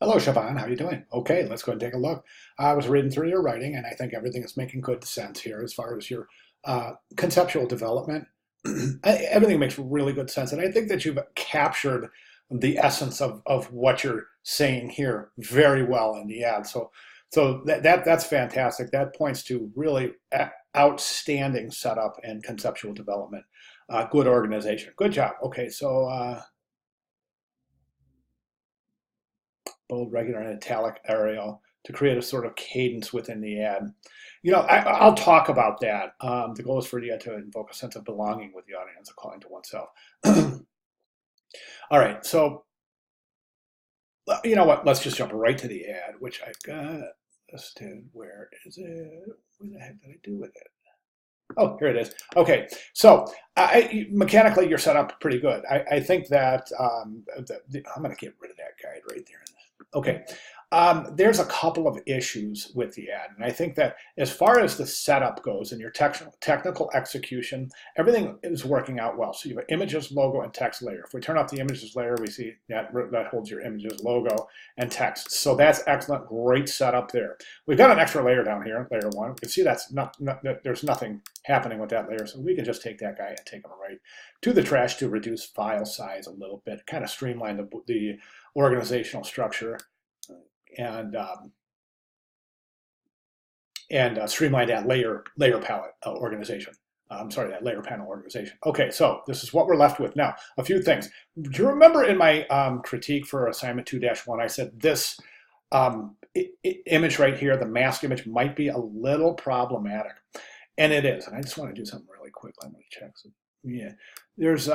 Hello, Shavonne. How are you doing? Okay, let's go and take a look. I was reading through your writing, and I think everything is making good sense here as far as your conceptual development. Everything makes really good sense, and I think that you've captured the essence of what you're saying here very well in the ad. So that's fantastic. That points to really outstanding setup and conceptual development. Good organization. Good job. Okay, so. Bold, regular, and italic Arial to create a sort of cadence within the ad. I'll talk about that. The goal is for the ad to invoke a sense of belonging with the audience, according to oneself. All right, so you know what? Let's just jump right to the ad, which I've got listed. Where is it? What the heck did I do with it? Oh, here it is. Okay, so mechanically, you're set up pretty good. I think that I'm going to get rid of that guide right there. Okay, there's a couple of issues with the ad, and I think that as far as the setup goes and your technical execution, everything is working out well. So you have images, logo, and text layer. If we turn off the images layer, we see that holds your images, logo, and text. So that's excellent, great setup there. We've got an extra layer down here, layer one. You can see that's there's nothing happening with that layer, so we can just take that guy and take him right to the trash to reduce file size a little bit, kind of streamline the organizational structure and streamline that layer palette organization. I'm sorry, that layer panel organization. Okay, so this is what we're left with now. A few things. Do you remember in my critique for assignment 2-1, I said this image right here, the mask image, might be a little problematic, and it is. And I just want to do something really quick. Let me check. So, yeah, there's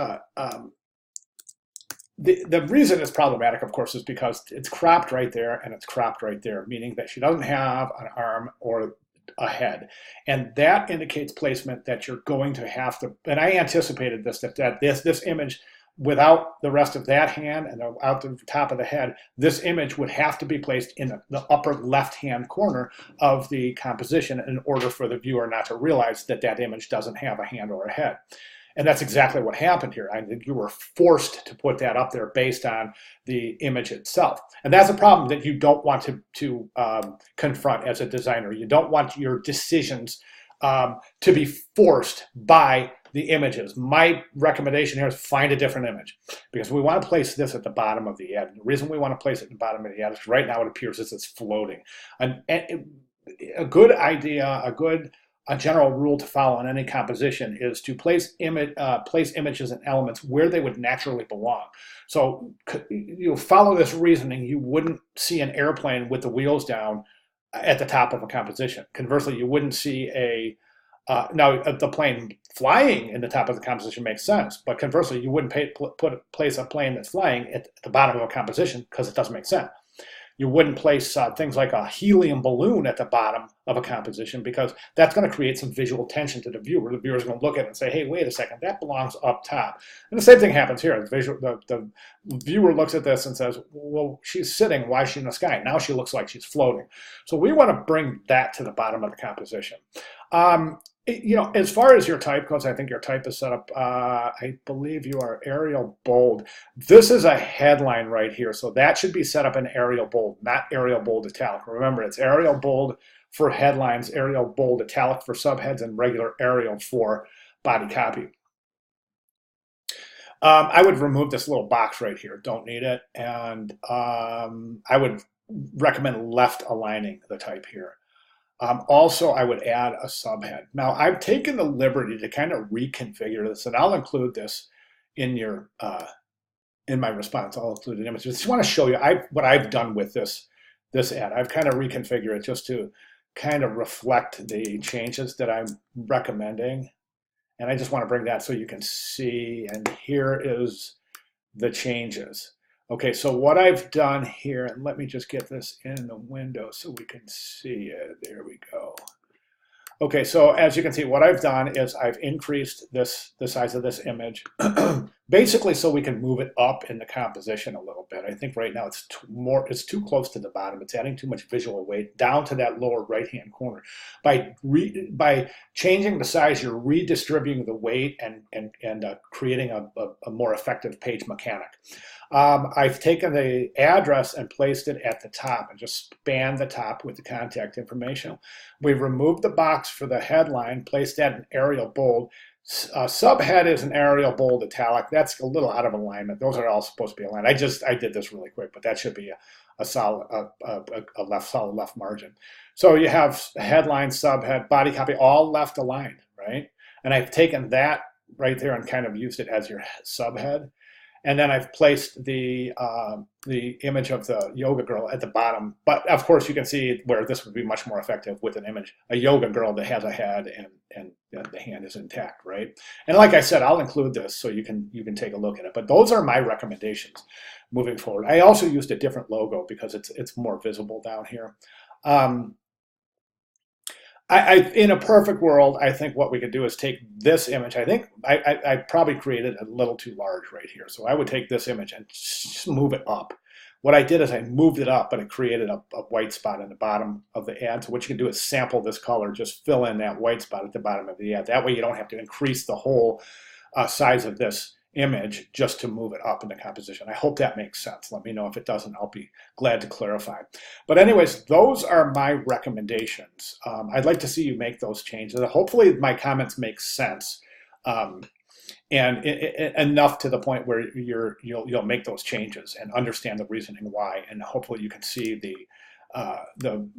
the reason it's problematic, of course, is because it's cropped right there and it's cropped right there, meaning that she doesn't have an arm or a head. And that indicates placement that you're going to have to, and I anticipated this, that this image, without the rest of that hand and out the top of the head, this image would have to be placed in the upper left-hand corner of the composition in order for the viewer not to realize that that image doesn't have a hand or a head. And that's exactly what happened here. I think you were forced to put that up there based on the image itself. And that's a problem that you don't want to confront as a designer. You don't want your decisions to be forced by the images. My recommendation here is find a different image, because we want to place this at the bottom of the ad. And the reason we want to place it at the bottom of the ad is right now it appears as it's floating. And a good idea, a general rule to follow in any composition is to place images and elements where they would naturally belong. So you follow this reasoning, you wouldn't see an airplane with the wheels down at the top of a composition. Conversely, you wouldn't see now the plane flying in the top of the composition makes sense, but conversely, you wouldn't place a plane that's flying at the bottom of a composition because it doesn't make sense. You wouldn't place things like a helium balloon at the bottom of a composition, because that's going to create some visual tension to the viewer. The viewer's going to look at it and say, hey, wait a second, that belongs up top. And the same thing happens here. The viewer looks at this and says, well, she's sitting, why is she in the sky? Now she looks like she's floating. So we want to bring that to the bottom of the composition. As far as your type goes, I think your type is set up, I believe you are Arial Bold. This is a headline right here, so that should be set up in Arial Bold, not Arial Bold Italic. Remember, it's Arial Bold for headlines, Arial Bold Italic for subheads, and regular Arial for body copy. I would remove this little box right here. Don't need it. And I would recommend left aligning the type here. Also, I would add a subhead. Now, I've taken the liberty to kind of reconfigure this, and I'll include this in your in my response. I'll include an image. Just want to show you what I've done with this ad. I've kind of reconfigured it just to kind of reflect the changes that I'm recommending, and I just want to bring that so you can see. And here is the changes. Okay, so what I've done here, and let me just get this in the window so we can see it. There we go. Okay, so as you can see, what I've done is I've increased the size of this image basically so we can move it up in the composition a little bit. I think right now it's too close to the bottom. It's adding too much visual weight down to that lower right-hand corner. By changing the size, you're redistributing the weight and creating a more effective page mechanic. I've taken the address and placed it at the top and just spanned the top with the contact information. We've removed the box for the headline, placed that in Arial bold. Subhead is an Arial bold italic. That's a little out of alignment. Those are all supposed to be aligned. I did this really quick, but that should be a solid left margin. So you have headline, subhead, body copy, all left aligned, right? And I've taken that right there and kind of used it as your subhead. And then I've placed the image of the yoga girl at the bottom. But of course, you can see where this would be much more effective with an image, a yoga girl that has a head and the hand is intact, right? And like I said, I'll include this so you can take a look at it. But those are my recommendations moving forward. I also used a different logo because it's more visible down here. In a perfect world, I think what we could do is take this image. I think I probably created a little too large right here. So I would take this image and just move it up. What I did is I moved it up, but it created a white spot in the bottom of the ad. So what you can do is sample this color, just fill in that white spot at the bottom of the ad. That way you don't have to increase the whole size of this image just to move it up in the composition. I hope that makes sense. Let me know if it doesn't. I'll be glad to clarify. But anyways, those are my recommendations. I'd like to see you make those changes. Hopefully my comments make sense and enough to the point where you'll make those changes and understand the reasoning why, and hopefully you can see the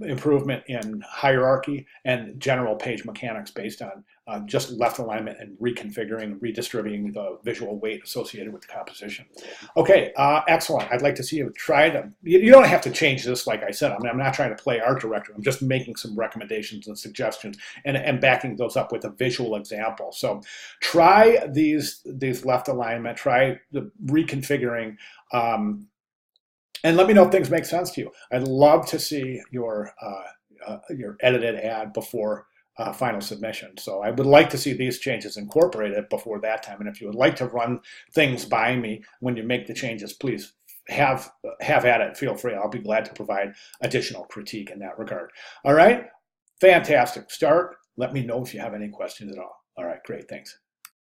improvement in hierarchy and general page mechanics based on just left alignment and reconfiguring, redistributing the visual weight associated with the composition. Okay, excellent. I'd like to see you try to, you don't have to change this, like I said. I'm not trying to play art director. I'm just making some recommendations and suggestions and backing those up with a visual example. So try these left alignment, try the reconfiguring, and let me know if things make sense to you. I'd love to see your edited ad before final submission. So I would like to see these changes incorporated before that time. And if you would like to run things by me when you make the changes, please have at it. Feel free. I'll be glad to provide additional critique in that regard. All right. Fantastic. Start. Let me know if you have any questions at all. All right. Great. Thanks.